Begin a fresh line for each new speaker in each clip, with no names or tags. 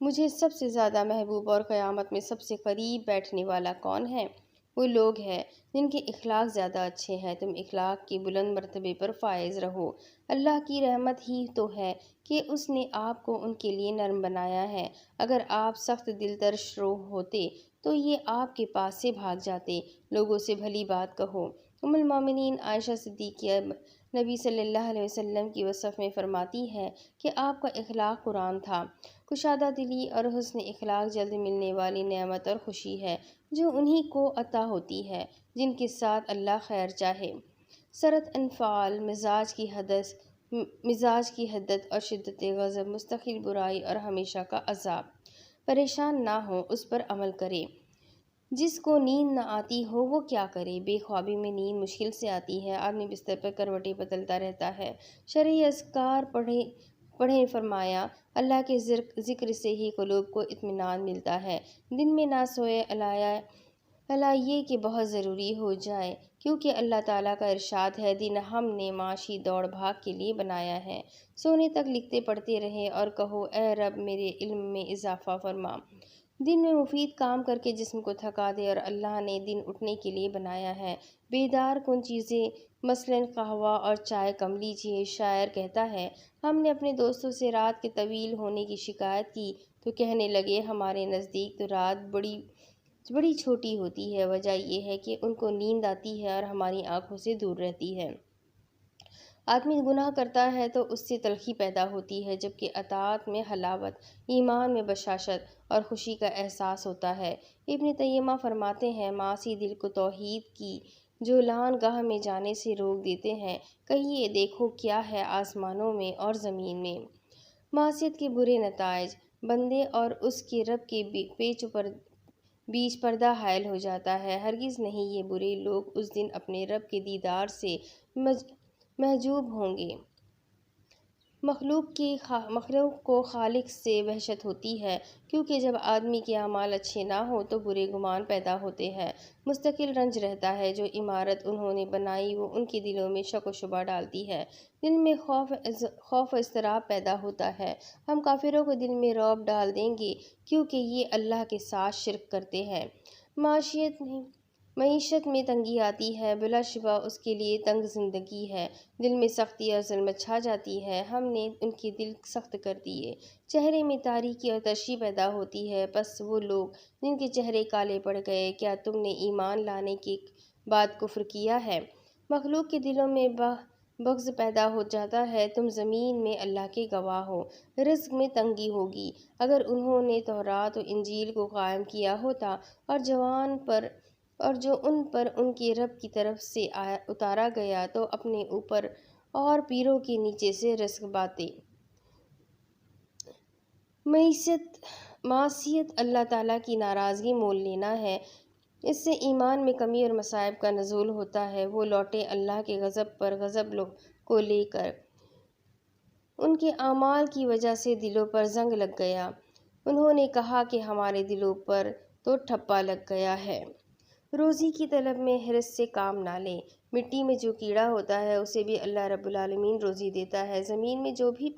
مجھے سب سے زیادہ محبوب اور قیامت میں سب سے قریب بیٹھنے والا کون ہے؟ وہ لوگ ہیں جن کے اخلاق زیادہ اچھے ہیں۔ تم اخلاق کے بلند مرتبے پر فائز رہو۔ اللہ کی رحمت ہی تو ہے کہ اس نے آپ کو ان کے لیے نرم بنایا ہے۔ اگر آپ سخت دل ترش روح ہوتے تو یہ آپ کے پاس سے بھاگ جاتے۔ لوگوں سے بھلی بات کہو۔ ام المومنین عائشہ صدیقہ نبی صلی اللہ علیہ وسلم کی وصف میں فرماتی ہے کہ آپ کا اخلاق قرآن تھا۔ کشادہ دلی اور حسن اخلاق جلد ملنے والی نعمت اور خوشی ہے جو انہی کو عطا ہوتی ہے جن کے ساتھ اللہ خیر چاہے۔ سرت انفعال، مزاج کی حدت اور شدت غضب، مستقل برائی اور ہمیشہ کا عذاب۔ پریشان نہ ہو، اس پر عمل کرے۔ جس کو نیند نہ آتی ہو وہ کیا کرے؟ بے خوابی میں نیند مشکل سے آتی ہے۔ آدمی بستر پر کروٹیں بدلتا رہتا ہے۔ شرعی اذکار پڑھیں فرمایا اللہ کے ذکر سے ہی قلوب کو اطمینان ملتا ہے۔ دن میں نہ سوئے اللہ یہ کہ بہت ضروری ہو جائے، کیونکہ اللہ تعالیٰ کا ارشاد ہے دن ہم نے معاشی دوڑ بھاگ کے لیے بنایا ہے۔ سونے تک لکھتے پڑھتے رہے اور کہو اے رب میرے علم میں اضافہ فرما۔ دن میں مفید کام کر کے جسم کو تھکا دے، اور اللہ نے دن اٹھنے کے لیے بنایا ہے۔ بیدار کن چیزیں مثلاً قہوہ اور چائے کم لیجیے۔ شاعر کہتا ہے ہم نے اپنے دوستوں سے رات کے طویل ہونے کی شکایت کی تو کہنے لگے ہمارے نزدیک تو رات بڑی چھوٹی ہوتی ہے۔ وجہ یہ ہے کہ ان کو نیند آتی ہے اور ہماری آنکھوں سے دور رہتی ہے۔ آدمی گناہ کرتا ہے تو اس سے تلخی پیدا ہوتی ہے، جبکہ اطاعت میں حلاوت، ایمان میں بشاشت اور خوشی کا احساس ہوتا ہے۔ ابن تیمیہ فرماتے ہیں معاصی دل کو توحید کی جولان گاہ میں جانے سے روک دیتے ہیں۔ کہیے دیکھو کیا ہے آسمانوں میں اور زمین میں۔ معصیت کے برے نتائج، بندے اور اس کے رب کے بیچ پردہ حائل ہو جاتا ہے۔ ہرگز نہیں، یہ برے لوگ اس دن اپنے رب کے دیدار سے محجوب ہوں گے۔ مخلوق کو خالق سے وحشت ہوتی ہے، کیونکہ جب آدمی کے اعمال اچھے نہ ہوں تو برے گمان پیدا ہوتے ہیں۔ مستقل رنج رہتا ہے۔ جو عمارت انہوں نے بنائی وہ ان کے دلوں میں شک و شبہ ڈالتی ہے۔ دل میں خوف و اضطراب پیدا ہوتا ہے۔ ہم کافروں کو دل میں رعب ڈال دیں گے کیونکہ یہ اللہ کے ساتھ شرک کرتے ہیں۔ معیشت میں تنگی آتی ہے، بلا شبہ اس کے لیے تنگ زندگی ہے۔ دل میں سختی اور ظلمت چھا جاتی ہے، ہم نے ان کے دل سخت کر دیے۔ چہرے میں تاریکی اور تشی پیدا ہوتی ہے، پس وہ لوگ جن کے چہرے کالے پڑ گئے، کیا تم نے ایمان لانے کے بعد کفر کیا ہے؟ مخلوق کے دلوں میں بغض پیدا ہو جاتا ہے۔ تم زمین میں اللہ کے گواہ ہو، رزق میں تنگی ہوگی۔ اگر انہوں نے تورات و انجیل کو قائم کیا ہوتا اور جو ان پر ان کے رب کی طرف سے اتارا گیا تو اپنے اوپر اور پیروں کے نیچے سے رزق پاتے۔ معصیت اللہ تعالیٰ کی ناراضگی مول لینا ہے۔ اس سے ایمان میں کمی اور مصائب کا نزول ہوتا ہے۔ وہ لوٹے اللہ کے غضب پر غضب کو لے کر۔ ان کے اعمال کی وجہ سے دلوں پر زنگ لگ گیا۔ انہوں نے کہا کہ ہمارے دلوں پر تو ٹھپا لگ گیا ہے۔ روزی کی طلب میں حرص سے کام نہ لیں۔ مٹی میں جو کیڑا ہوتا ہے اسے بھی اللہ رب العالمین روزی دیتا ہے۔ زمین میں جو بھی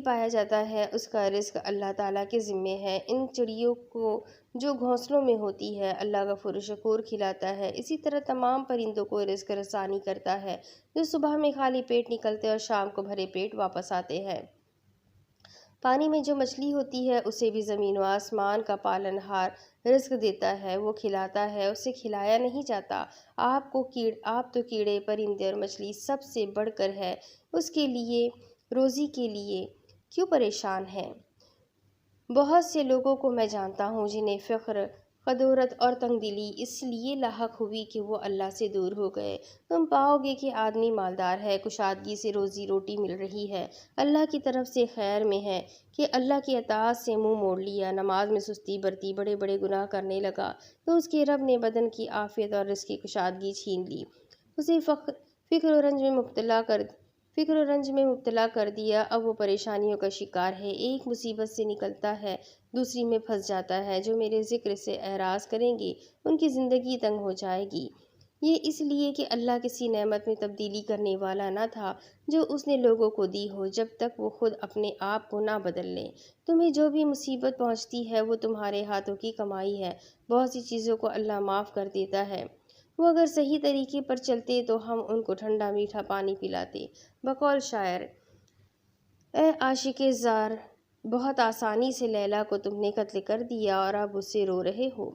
پایا جاتا ہے اس کا رزق اللہ تعالیٰ کے ذمے ہے۔ ان چڑیوں کو جو گھونسلوں میں ہوتی ہے اللہ غفور و شکور کھلاتا ہے۔ اسی طرح تمام پرندوں کو رزق رسانی کرتا ہے جو صبح میں خالی پیٹ نکلتے اور شام کو بھرے پیٹ واپس آتے ہیں۔ پانی میں جو مچھلی ہوتی ہے اسے بھی زمین و آسمان کا پالن ہار رزق دیتا ہے، وہ کھلاتا ہے، اسے کھلایا نہیں جاتا۔ آپ تو کیڑے پرندے اور مچھلی سب سے بڑھ کر ہے، اس کے لیے روزی کے لیے کیوں پریشان ہیں؟ بہت سے لوگوں کو میں جانتا ہوں جنہیں فقر، قدورت اور تنگ دلی اس لیے لاحق ہوئی کہ وہ اللہ سے دور ہو گئے۔ تم پاؤ گے کہ آدمی مالدار ہے، کشادگی سے روزی روٹی مل رہی ہے، اللہ کی طرف سے خیر میں ہے کہ اللہ کی اطاعت سے منہ موڑ لیا، نماز میں سستی برتی، بڑے بڑے گناہ کرنے لگا تو اس کے رب نے بدن کی عافیت اور رزق کی کشادگی چھین لی، اسے فکر و رنج میں مبتلا کر دیا۔ اب وہ پریشانیوں کا شکار ہے، ایک مصیبت سے نکلتا ہے دوسری میں پھنس جاتا ہے۔ جو میرے ذکر سے اعراض کریں گے ان کی زندگی تنگ ہو جائے گی۔ یہ اس لیے کہ اللہ کسی نعمت میں تبدیلی کرنے والا نہ تھا جو اس نے لوگوں کو دی ہو جب تک وہ خود اپنے آپ کو نہ بدل لے۔ تمہیں جو بھی مصیبت پہنچتی ہے وہ تمہارے ہاتھوں کی کمائی ہے۔ بہت سی چیزوں کو اللہ معاف کر دیتا ہے۔ وہ اگر صحیح طریقے پر چلتے تو ہم ان کو ٹھنڈا میٹھا پانی پلاتے۔ بقول شاعر: اے عاشق زار، بہت آسانی سے لیلا کو تم نے قتل کر دیا اور اب اس سے رو رہے ہو۔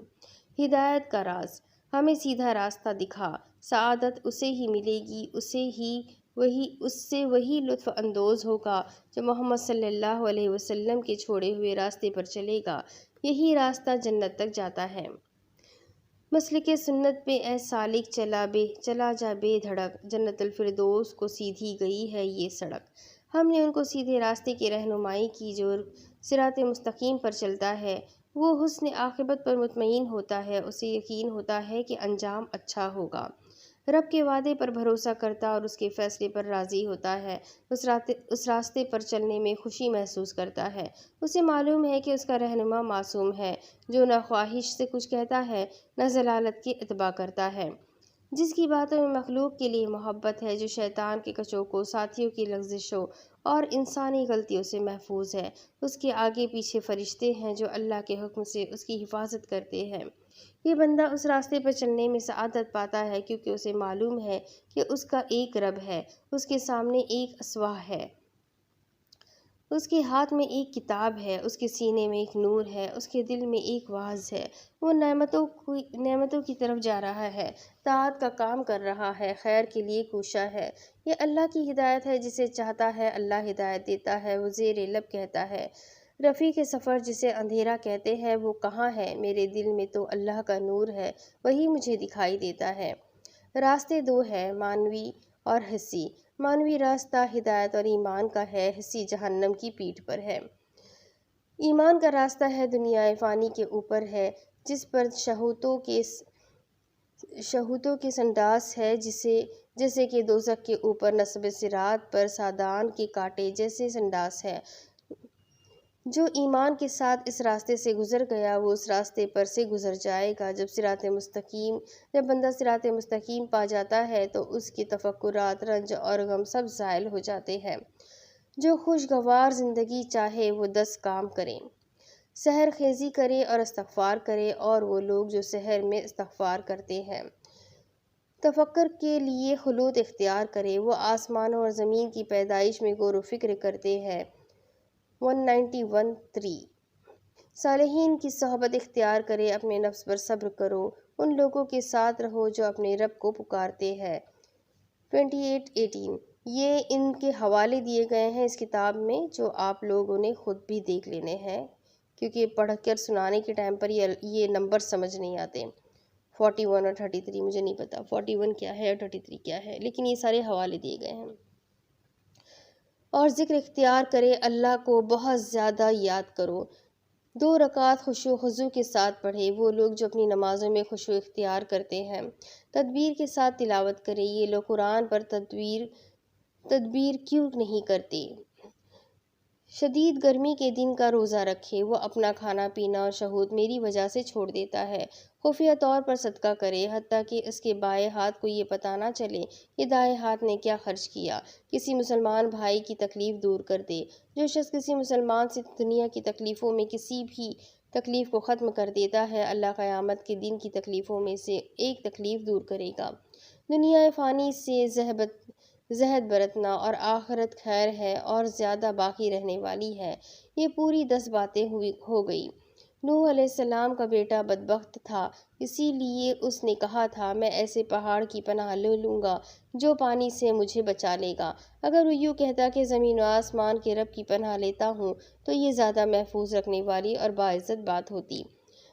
ہدایت کا راز: ہمیں سیدھا راستہ دکھا۔ سعادت اسے ہی ملے گی، اس سے وہی لطف اندوز ہوگا جو محمد صلی اللہ علیہ وسلم کے چھوڑے ہوئے راستے پر چلے گا۔ یہی راستہ جنت تک جاتا ہے۔ مسلک سنت پہ اے سالک چلا جا بے دھڑک، جنت الفردوس کو سیدھی گئی ہے یہ سڑک۔ ہم نے ان کو سیدھے راستے کی رہنمائی کی جو صراط مستقیم پر چلتا ہے۔ وہ حسن عاقبت پر مطمئن ہوتا ہے، اسے یقین ہوتا ہے کہ انجام اچھا ہوگا۔ رب کے وعدے پر بھروسہ کرتا اور اس کے فیصلے پر راضی ہوتا ہے، اس راستے پر چلنے میں خوشی محسوس کرتا ہے۔ اسے معلوم ہے کہ اس کا رہنما معصوم ہے، جو نہ خواہش سے کچھ کہتا ہے نہ ضلالت کے اتباع کرتا ہے، جس کی باتوں میں مخلوق کے لیے محبت ہے، جو شیطان کے کچوکوں، ساتھیوں کی لغزشوں اور انسانی غلطیوں سے محفوظ ہے۔ اس کے آگے پیچھے فرشتے ہیں جو اللہ کے حکم سے اس کی حفاظت کرتے ہیں۔ یہ بندہ اس راستے پر چلنے میں سعادت پاتا ہے کیونکہ اسے معلوم ہے کہ اس کا ایک رب ہے، اس کے سامنے ایک اسوہ ہے، اس کے ہاتھ میں ایک کتاب ہے، اس کے سینے میں ایک نور ہے، اس کے دل میں ایک واعظ ہے۔ وہ نعمتوں کی طرف جا رہا ہے، طاعت کا کام کر رہا ہے، خیر کے لیے کوشاں ہے۔ یہ اللہ کی ہدایت ہے، جسے چاہتا ہے اللہ ہدایت دیتا ہے۔ وہ زیر لب کہتا ہے: رفیق سفر جسے اندھیرا کہتے ہیں وہ کہاں ہے؟ میرے دل میں تو اللہ کا نور ہے، وہی مجھے دکھائی دیتا ہے۔ راستے دو ہیں، معنوی اور حسی۔ معنوی راستہ ہدایت اور ایمان کا ہے، حسی جہنم کی پیٹھ پر ہے۔ ایمان کا راستہ ہے، دنیا فانی کے اوپر ہے، جس پر شہوتوں کے سنڈاس ہے، جیسے کہ دوزخ کے اوپر نصب صراط پر سادان کے کانٹے جیسے سنڈاس ہے۔ جو ایمان کے ساتھ اس راستے سے گزر گیا وہ اس راستے پر سے گزر جائے گا۔ جب بندہ صراط مستقیم پا جاتا ہے تو اس کے تفکرات، رنج اور غم سب زائل ہو جاتے ہیں۔ جو خوشگوار زندگی چاہے وہ 10 کام کرے، سحر خیزی کرے اور استغفار کرے، اور وہ لوگ جو سحر میں استغفار کرتے ہیں، تفکر کے لیے خلوت اختیار کرے، وہ آسمانوں اور زمین کی پیدائش میں غور و فکر کرتے ہیں۔ 191-3 صالحین کی صحبت اختیار کرے، اپنے نفس پر صبر کرو، ان لوگوں کے ساتھ رہو جو اپنے رب کو پکارتے ہیں۔ 28-18 یہ ان کے حوالے دیے گئے ہیں اس کتاب میں، جو آپ لوگوں نے خود بھی دیکھ لینے ہیں، کیونکہ پڑھ کر سنانے کے ٹائم پر یہ نمبر سمجھ نہیں آتے۔ 41 اور 33 مجھے نہیں پتا 41 کیا ہے اور 33 کیا ہے، لیکن یہ سارے حوالے دیے گئے ہیں۔ اور ذکر اختیار کرے، اللہ کو بہت زیادہ یاد کرو۔ 2 رکعت خشوع و خضوع کے ساتھ پڑھے، وہ لوگ جو اپنی نمازوں میں خشوع اختیار کرتے ہیں۔ تدبیر کے ساتھ تلاوت کرے، یہ لوگ قرآن پر تدبیر کیوں نہیں کرتے؟ شدید گرمی کے دن کا روزہ رکھے، وہ اپنا کھانا پینا اور شہوت میری وجہ سے چھوڑ دیتا ہے۔ خفیہ طور پر صدقہ کرے، حتیٰ کہ اس کے بائیں ہاتھ کو یہ پتہ نہ چلے کہ دائیں ہاتھ نے کیا خرچ کیا۔ کسی مسلمان بھائی کی تکلیف دور کر دے، جو شخص کسی مسلمان سے دنیا کی تکلیفوں میں کسی بھی تکلیف کو ختم کر دیتا ہے، اللہ قیامت کے دن کی تکلیفوں میں سے ایک تکلیف دور کرے گا۔ دنیا فانی سے زہد برتنا اور آخرت خیر ہے اور زیادہ باقی رہنے والی ہے۔ یہ پوری 10 باتیں ہو گئی۔ نوح علیہ السلام کا بیٹا بدبخت تھا، اسی لیے اس نے کہا تھا میں ایسے پہاڑ کی پناہ لے لوں گا جو پانی سے مجھے بچا لے گا۔ اگر وہ یوں کہتا کہ زمین و آسمان کے رب کی پناہ لیتا ہوں تو یہ زیادہ محفوظ رکھنے والی اور باعزت بات ہوتی۔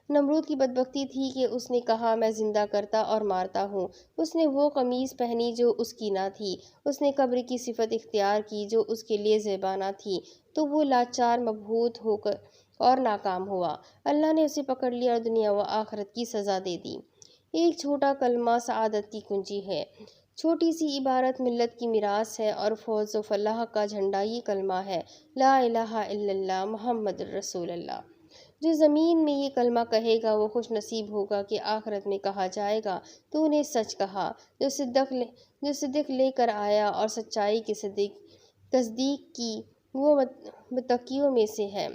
نمرود کی بدبختی تھی کہ اس نے کہا میں زندہ کرتا اور مارتا ہوں۔ اس نے وہ قمیص پہنی جو اس کی نہ تھی، اس نے قبر کی صفت اختیار کی جو اس کے لیے زیبا نہ تھی، تو وہ لاچار مبہوت ہو کر اور ناکام ہوا۔ اللہ نے اسے پکڑ لیا اور دنیا و آخرت کی سزا دے دی۔ ایک چھوٹا کلمہ سعادت کی کنجی ہے۔ چھوٹی سی عبارت ملت کی میراث ہے اور فوز و فلاح کا جھنڈا یہ کلمہ ہے، لا الہ الا اللہ محمد رسول اللہ۔ جو زمین میں یہ کلمہ کہے گا وہ خوش نصیب ہوگا کہ آخرت میں کہا جائے گا تو نے سچ کہا۔ جو صدق لے کر آیا اور سچائی کی تصدیق کی وہ متقیوں میں سے ہے۔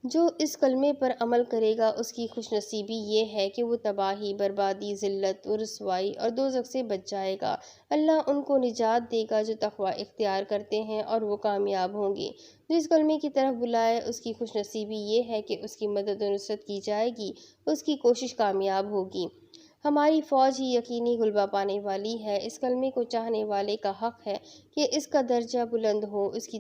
جو اس کلمے پر عمل کرے گا اس کی خوش نصیبی یہ ہے کہ وہ تباہی، بربادی، ذلت و رسوائی اور دوزخ سے بچ جائے گا۔ اللہ ان کو نجات دے گا جو تقوی اختیار کرتے ہیں اور وہ کامیاب ہوں گے۔ جو اس کلمے کی طرف بلائے اس کی خوش نصیبی یہ ہے کہ اس کی مدد و نصرت کی جائے گی، اس کی کوشش کامیاب ہوگی۔ ہماری فوج ہی یقینی غلبہ پانے والی ہے۔ اس کلمے کو چاہنے والے کا حق ہے کہ اس کا درجہ بلند ہو، اس کی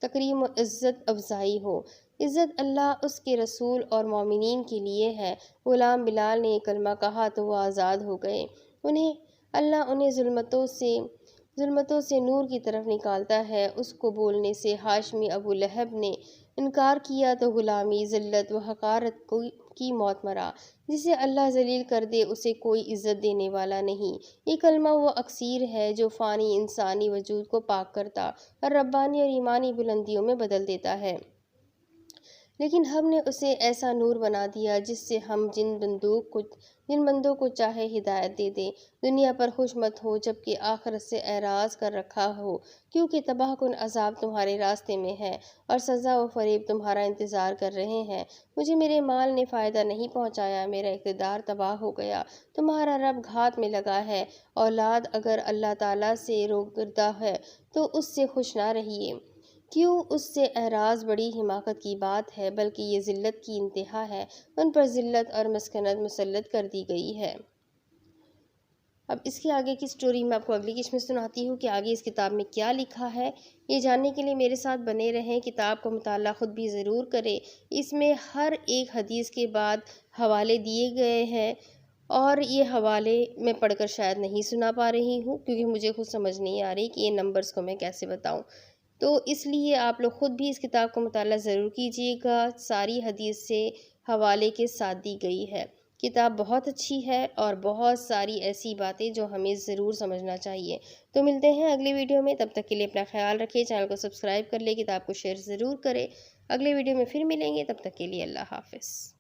تکریم و عزت افزائی ہو۔ عزت اللہ، اس کے رسول اور مومنین کے لیے ہے۔ غلام بلال نے یہ کلمہ کہا تو وہ آزاد ہو گئے۔ اللہ انہیں ظلمتوں سے نور کی طرف نکالتا ہے۔ اس کو بولنے سے ہاشمی ابو لہب نے انکار کیا تو غلامی، ذلت و حقارت کی موت مرا۔ جسے اللہ ذلیل کر دے اسے کوئی عزت دینے والا نہیں۔ یہ کلمہ وہ اکسیر ہے جو فانی انسانی وجود کو پاک کرتا اور ربانی اور ایمانی بلندیوں میں بدل دیتا ہے۔ لیکن ہم نے اسے ایسا نور بنا دیا جس سے ہم جن بندوں کو چاہے ہدایت دے دیں۔ دنیا پر خوش مت ہو جبکہ آخرت سے اعراض کر رکھا ہو، کیونکہ تباہ کن عذاب تمہارے راستے میں ہے اور سزا و فریب تمہارا انتظار کر رہے ہیں۔ مجھے میرے مال نے فائدہ نہیں پہنچایا، میرا اقتدار تباہ ہو گیا، تمہارا رب گھات میں لگا ہے۔ اولاد اگر اللہ تعالیٰ سے روگردہ ہے تو اس سے خوش نہ رہیے، کیوں اس سے اعراض بڑی حماقت کی بات ہے، بلکہ یہ ذلت کی انتہا ہے۔ ان پر ذلت اور مسکنت مسلط کر دی گئی ہے۔ اب اس کے آگے کی سٹوری میں آپ کو اگلی قسط میں سناتی ہوں کہ آگے اس کتاب میں کیا لکھا ہے۔ یہ جاننے کے لیے میرے ساتھ بنے رہیں، کتاب کا مطالعہ خود بھی ضرور کریں۔ اس میں ہر ایک حدیث کے بعد حوالے دیے گئے ہیں اور یہ حوالے میں پڑھ کر شاید نہیں سنا پا رہی ہوں کیونکہ مجھے خود سمجھ نہیں آ رہی کہ یہ نمبرز کو میں کیسے بتاؤں، تو اس لیے آپ لوگ خود بھی اس کتاب کا مطالعہ ضرور کیجیے گا۔ ساری حدیث سے حوالے کے ساتھ دی گئی ہے۔ کتاب بہت اچھی ہے اور بہت ساری ایسی باتیں جو ہمیں ضرور سمجھنا چاہیے۔ تو ملتے ہیں اگلی ویڈیو میں، تب تک کے لیے اپنا خیال رکھیں، چینل کو سبسکرائب کر لیں، کتاب کو شیئر ضرور کریں۔ اگلے ویڈیو میں پھر ملیں گے، تب تک کے لیے اللہ حافظ۔